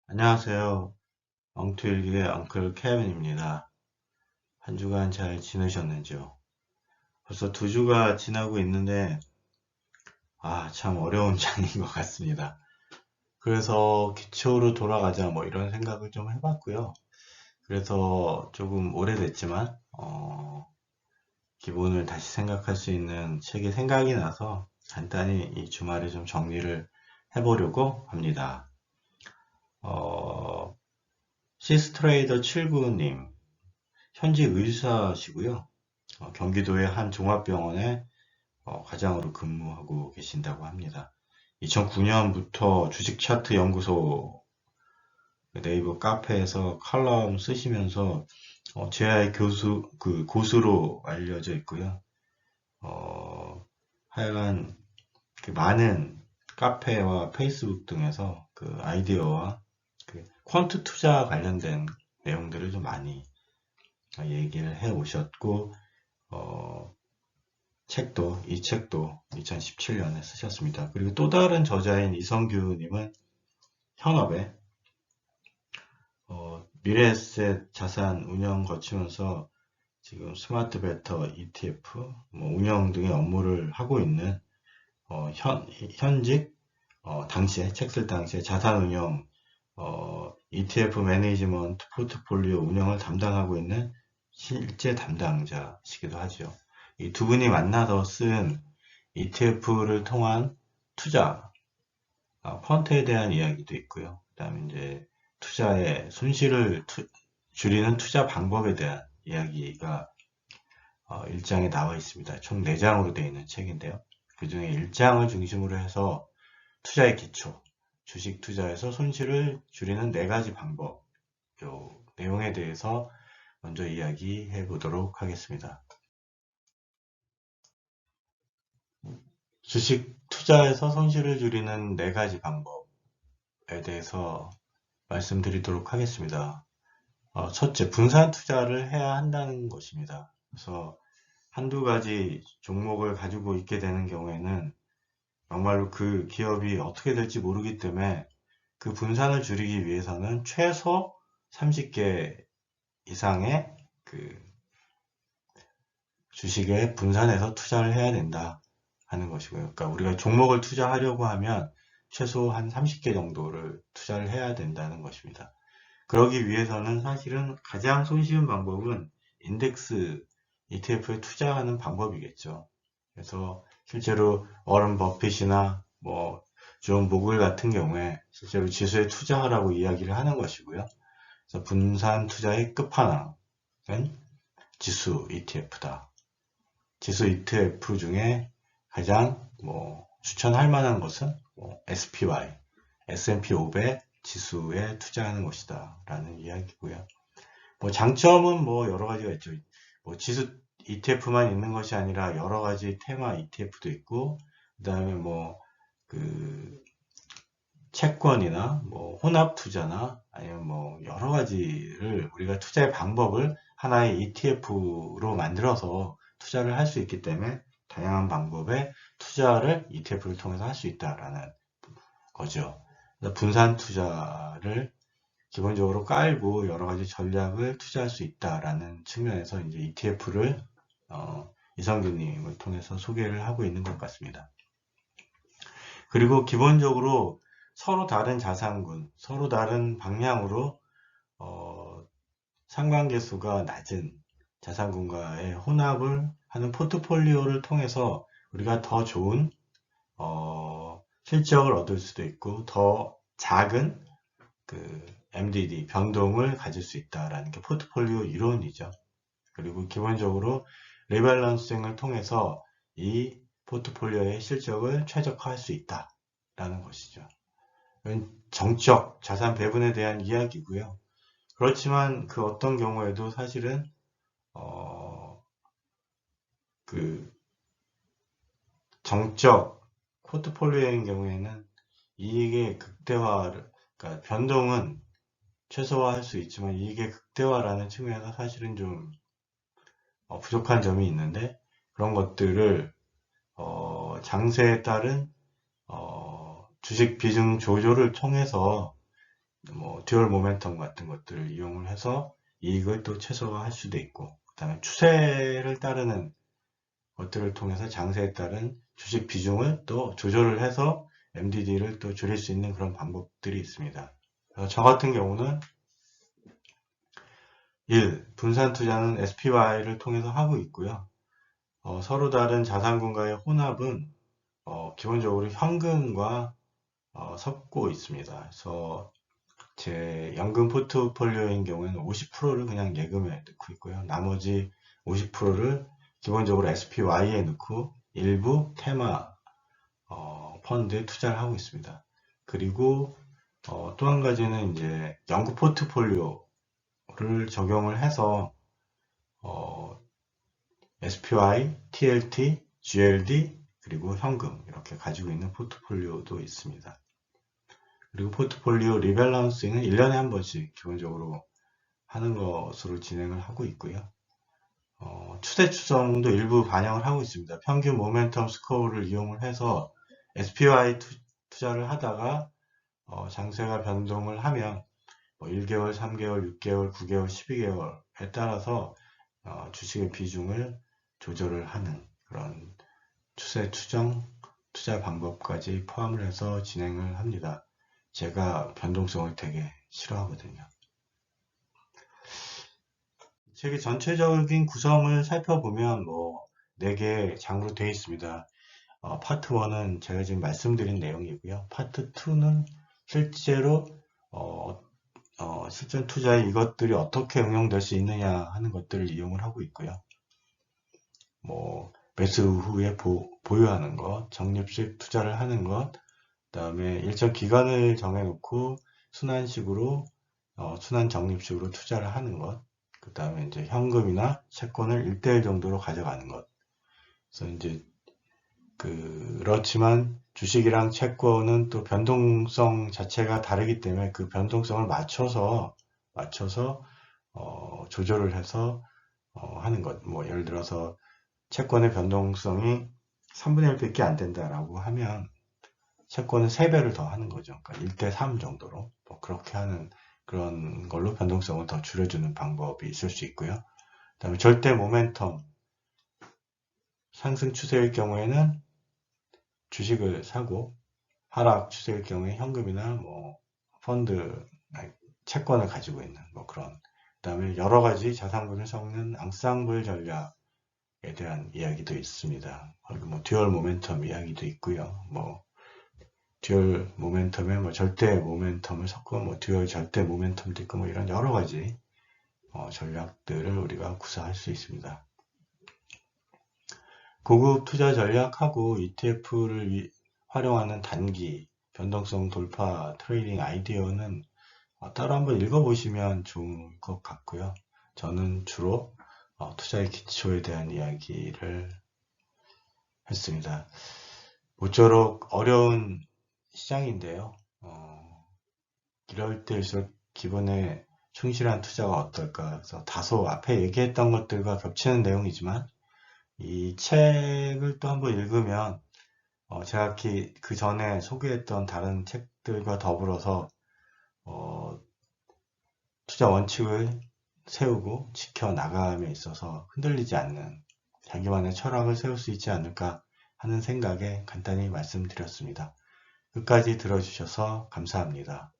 안녕하세요. 엉투일기의 엉클 케빈입니다. 한 주간 잘 지내셨는지요? 벌써 두 주가 지나고 있는데, 참 어려운 장인 것 같습니다. 그래서 기초로 돌아가자 뭐 이런 생각을 좀 해봤고요. 그래서 조금 오래됐지만, 기본을 다시 생각할 수 있는 책이 생각이 나서 간단히 이 주말에 좀 정리를 해보려고 합니다. 어, 시스트레이더 79님, 현직 의사시고요. 경기도의 한 종합병원에 과장으로 근무하고 계신다고 합니다. 2009년부터 주식 차트 연구소 네이버 카페에서 칼럼 쓰시면서 제아의 고수로 알려져 있고요. 하여간 그 많은 카페와 페이스북 등에서 그 아이디어와 그 퀀트 투자 관련된 내용들을 좀 많이 얘기를 해 오셨고, 어, 이 책도 2017년에 쓰셨습니다. 그리고 또 다른 저자인 이성규님은 현업에 미래에셋 자산 운영 거치면서 지금 스마트 베터 ETF 운영 등의 업무를 하고 있는 현직 당시에 책 쓸 당시에 자산 운영 ETF 매니지먼트 포트폴리오 운영을 담당하고 있는 실제 담당자시기도 하죠. 이 두 분이 만나서 쓴 ETF를 통한 투자, 펀트에 대한 이야기도 있고요. 그다음에 이제 투자의 손실을 줄이는 투자 방법에 대한 이야기가 1장에 나와 있습니다. 총 4장으로 되어 있는 책인데요. 그 중에 1장을 중심으로 해서 투자의 기초, 주식 투자에서 손실을 줄이는 4가지 방법, 요 내용에 대해서 먼저 이야기해 보도록 하겠습니다. 주식 투자에서 손실을 줄이는 4가지 방법에 대해서 말씀드리도록 하겠습니다. 첫째, 분산 투자를 해야 한다는 것입니다. 그래서 한두 가지 종목을 가지고 있게 되는 경우에는 정말로 그 기업이 어떻게 될지 모르기 때문에 그 분산을 줄이기 위해서는 최소 30개 이상의 그 주식에 분산해서 투자를 해야 된다 하는 것이고요. 그러니까 우리가 종목을 투자하려고 하면 최소 한 30개 정도를 투자를 해야 된다는 것입니다. 그러기 위해서는 사실은 가장 손쉬운 방법은 인덱스 ETF에 투자하는 방법이겠죠. 그래서 실제로 워런 버핏이나 존 보글 같은 경우에 실제로 지수에 투자하라고 이야기를 하는 것이고요. 그래서 분산 투자의 끝판왕은 지수 ETF다. 지수 ETF 중에 가장 추천할 만한 것은 SPY, S&P 500 지수에 투자하는 것이다 라는 이야기고요. 장점은 여러 가지가 있죠. 지수 ETF만 있는 것이 아니라 여러 가지 테마 ETF도 있고, 그 다음에 그 채권이나 혼합 투자나 아니면 여러 가지를 우리가 투자의 방법을 하나의 ETF로 만들어서 투자를 할 수 있기 때문에 다양한 방법의 투자를 ETF를 통해서 할 수 있다라는 거죠. 분산 투자를 기본적으로 깔고 여러 가지 전략을 투자할 수 있다라는 측면에서 이제 ETF를 이성규님을 통해서 소개를 하고 있는 것 같습니다. 그리고 기본적으로 서로 다른 자산군, 서로 다른 방향으로 상관계수가 낮은 자산군과의 혼합을 하는 포트폴리오를 통해서 우리가 더 좋은 실적을 얻을 수도 있고 더 작은 그 MDD 변동을 가질 수 있다라는 게 포트폴리오 이론이죠. 그리고 기본적으로 리밸런싱을 통해서 이 포트폴리오의 실적을 최적화할 수 있다라는 것이죠. 이건 정적 자산 배분에 대한 이야기고요. 그렇지만 그 어떤 경우에도 사실은 그 정적 포트폴리오인 경우에는 이익의 극대화를, 그러니까 변동은 최소화할 수 있지만 이익의 극대화라는 측면에서 사실은 좀 부족한 점이 있는데, 그런 것들을 장세에 따른 주식 비중 조절을 통해서 뭐 듀얼 모멘텀 같은 것들을 이용을 해서 이익을 또 최소화할 수도 있고, 그 다음에 추세를 따르는 것들을 통해서 장세에 따른 주식 비중을 또 조절을 해서 MDD를 또 줄일 수 있는 그런 방법들이 있습니다. 그래서 저 같은 경우는 1. 분산 투자는 SPY를 통해서 하고 있고요. 서로 다른 자산군과의 혼합은 기본적으로 현금과 섞고 있습니다. 그래서 제 연금 포트폴리오인 경우에는 50%를 그냥 예금에 넣고 있고요. 나머지 50%를 기본적으로 SPY에 넣고 일부 테마 펀드에 투자를 하고 있습니다. 그리고 또 한 가지는 이제 연금 포트폴리오를 적용을 해서 SPY, TLT, GLD 그리고 현금 이렇게 가지고 있는 포트폴리오도 있습니다. 그리고 포트폴리오 리밸런싱은 1년에 한 번씩 기본적으로 하는 것으로 진행을 하고 있고요. 추세 추정도 일부 반영을 하고 있습니다. 평균 모멘텀 스코어를 이용을 해서 SPY 투자를 하다가 장세가 변동을 하면 1개월, 3개월, 6개월, 9개월, 12개월에 따라서 주식의 비중을 조절을 하는 그런 추세 추정 투자 방법까지 포함을 해서 진행을 합니다. 제가 변동성을 되게 싫어하거든요. 책의 전체적인 구성을 살펴보면 4개 장으로 되어 있습니다. 파트 1은 제가 지금 말씀드린 내용이고요. 파트 2는 실제로 실전 투자에 이것들이 어떻게 응용될 수 있느냐 하는 것들을 이용을 하고 있고요. 매수 후에 보유하는 것, 적립식 투자를 하는 것, 그 다음에 일정 기간을 정해놓고 순환식으로, 순환 적립식으로 투자를 하는 것, 그 다음에 이제 현금이나 채권을 1대1 정도로 가져가는 것. 그래서 이제 그렇지만 주식이랑 채권은 또 변동성 자체가 다르기 때문에 그 변동성을 맞춰서 조절을 해서 하는 것. 예를 들어서 채권의 변동성이 3분의 1밖에 안 된다라고 하면 채권은 3배를 더 하는 거죠. 그러니까 1대3 정도로 그렇게 하는 그런 걸로 변동성을 더 줄여주는 방법이 있을 수 있고요. 그 다음에 절대 모멘텀 상승 추세일 경우에는 주식을 사고 하락 추세일 경우에 현금이나 펀드, 채권을 가지고 있는 그런. 그 다음에 여러 가지 자산군을 섞는 앙상블 전략에 대한 이야기도 있습니다. 듀얼 모멘텀 이야기도 있고요. 듀얼 모멘텀에 절대 모멘텀을 섞고 듀얼 절대 모멘텀도 있고 이런 여러 가지 전략들을 우리가 구사할 수 있습니다. 고급 투자 전략하고 ETF를 활용하는 단기 변동성 돌파 트레이딩 아이디어는 따로 한번 읽어보시면 좋을 것 같고요. 저는 주로 투자의 기초에 대한 이야기를 했습니다. 모쪼록 어려운 시장인데요. 이럴 때일수록 기본에 충실한 투자가 어떨까. 그래서 다소 앞에 얘기했던 것들과 겹치는 내용이지만 이 책을 또 한번 읽으면 제가 그 전에 소개했던 다른 책들과 더불어서 투자 원칙을 세우고 지켜나감에 있어서 흔들리지 않는 자기만의 철학을 세울 수 있지 않을까 하는 생각에 간단히 말씀드렸습니다. 끝까지 들어주셔서 감사합니다.